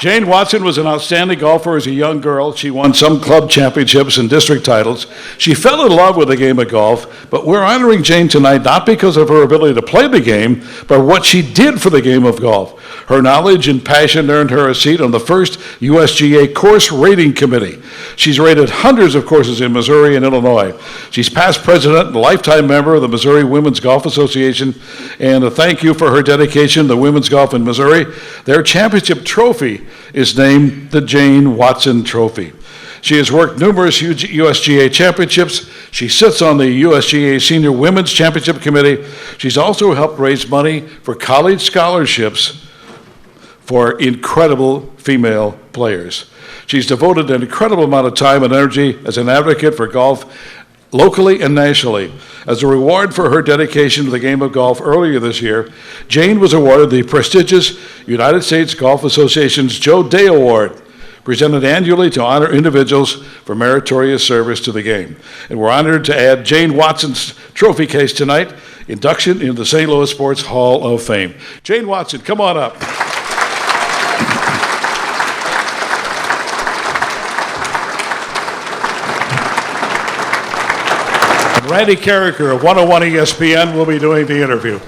Jayne Watson was an outstanding golfer as a young girl. She won some club championships and district titles. She fell in love with the game of golf, but we're honoring Jayne tonight not because of her ability to play the game, but what she did for the game of golf. Her knowledge and passion earned her a seat on the first USGA course rating committee. She's rated hundreds of courses in Missouri and Illinois. She's past president and lifetime member of the Missouri Women's Golf Association, and a thank you for her dedication to women's golf in Missouri. Their championship trophy is named the Jayne Watson Trophy. She has worked numerous USGA championships. She sits on the USGA Senior Women's Championship Committee. She's also helped raise money for college scholarships for incredible female players. She's devoted an incredible amount of time and energy as an advocate for golf locally and nationally. As a reward for her dedication to the game of golf earlier this year, Jayne was awarded the prestigious United States Golf Association's Joe Day Award, presented annually to honor individuals for meritorious service to the game. And we're honored to add Jayne Watson's trophy case tonight, induction into the St. Louis Sports Hall of Fame. Jayne Watson, come on up. Randy Carricker of 101 ESPN will be doing the interview.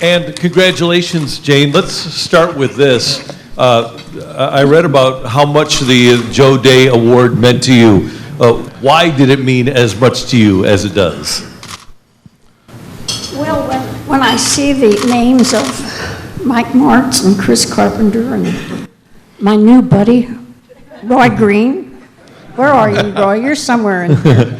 And congratulations, Jayne. Let's start with this. I read about how much the Joe Day Award meant to you. Why did it mean as much to you as it does? Well, when I see the names of Mike Martz and Chris Carpenter and my new buddy, Roy Green. Where are you, Roy? You're somewhere in here.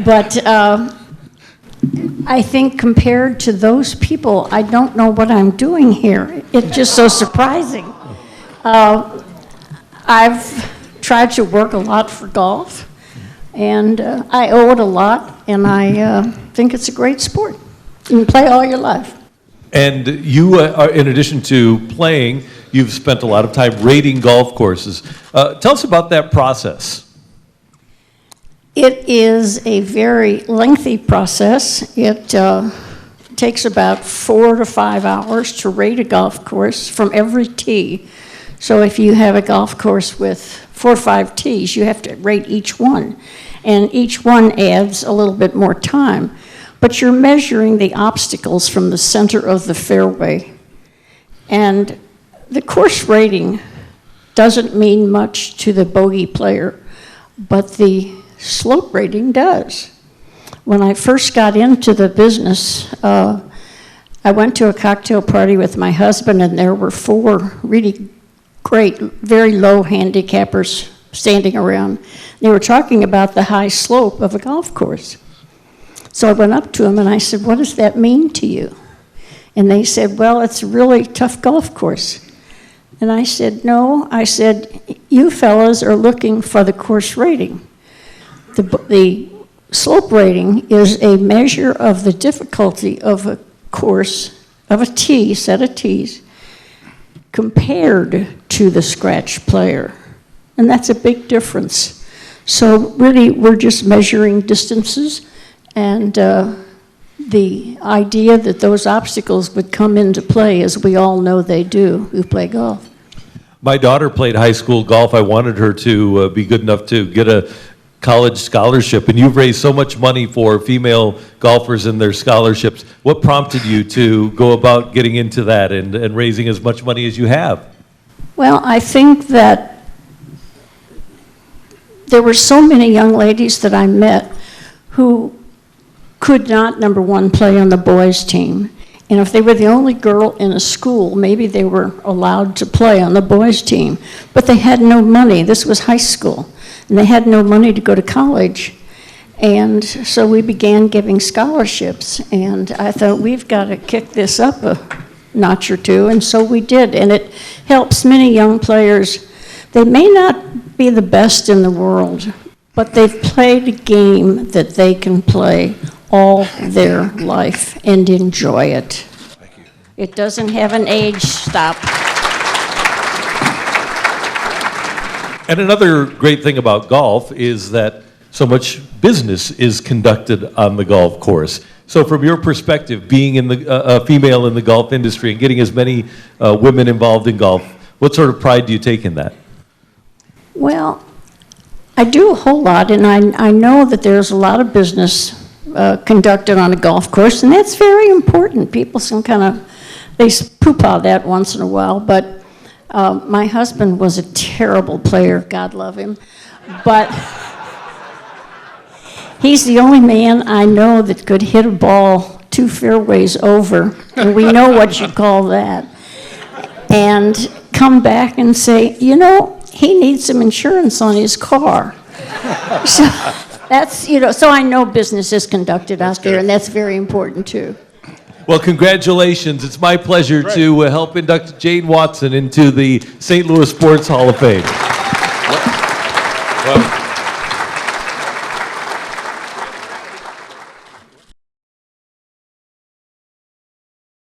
But I think compared to those people, I don't know what I'm doing here. It's just so surprising. I've tried to work a lot for golf, and I owe it a lot, and I think it's a great sport. You can play all your life. And you, in addition to playing, you've spent a lot of time rating golf courses. Tell us about that process. It is a very lengthy process. It takes about 4 to 5 hours to rate a golf course from every tee. So if you have a golf course with 4 or 5 tees, you have to rate each one. And each one adds a little bit more time. But you're measuring the obstacles from the center of the fairway. And the course rating doesn't mean much to the bogey player, but the slope rating does. When I first got into the business, I went to a cocktail party with my husband, and there were 4 really great, very low handicappers standing around. They were talking about the high slope of a golf course. So I went up to them and I said, "What does that mean to you?" And they said, "Well, it's a really tough golf course." And I said, "No," I said, "you fellas are looking for the course rating. The slope rating is a measure of the difficulty of a course, of a tee, set of tees, compared to the scratch player. And that's a big difference. So really, we're just measuring distances, and the idea that those obstacles would come into play, as we all know they do who play golf." My daughter played high school golf. I wanted her to be good enough to get a college scholarship, and you've raised so much money for female golfers and their scholarships. What prompted you to go about getting into that and raising as much money as you have? Well, I think that there were so many young ladies that I met who could not, number one, play on the boys' team. And if they were the only girl in a school, maybe they were allowed to play on the boys' team. But they had no money. This was high school. And they had no money to go to college. And so we began giving scholarships. And I thought, we've got to kick this up a notch or two. And so we did. And it helps many young players. They may not be the best in the world, but they've played a game that they can play all their life and enjoy it. Thank you. It doesn't have an age stop. And another great thing about golf is that so much business is conducted on the golf course. So from your perspective, being in a female in the golf industry and getting as many women involved in golf, What sort of pride do you take in that? Well, I do a whole lot, and I know that there's a lot of business conducted on a golf course, and that's very important. People they poo-pah that once in a while, but my husband was a terrible player, God love him, but he's the only man I know that could hit a ball 2 fairways over, and we know what you call that, and come back and say, he needs some insurance on his car. So that's, so I know business is conducted out there, and that's very important too. Well, congratulations. It's my pleasure to help induct Jayne Watson into the St. Louis Sports Hall of Fame. Well,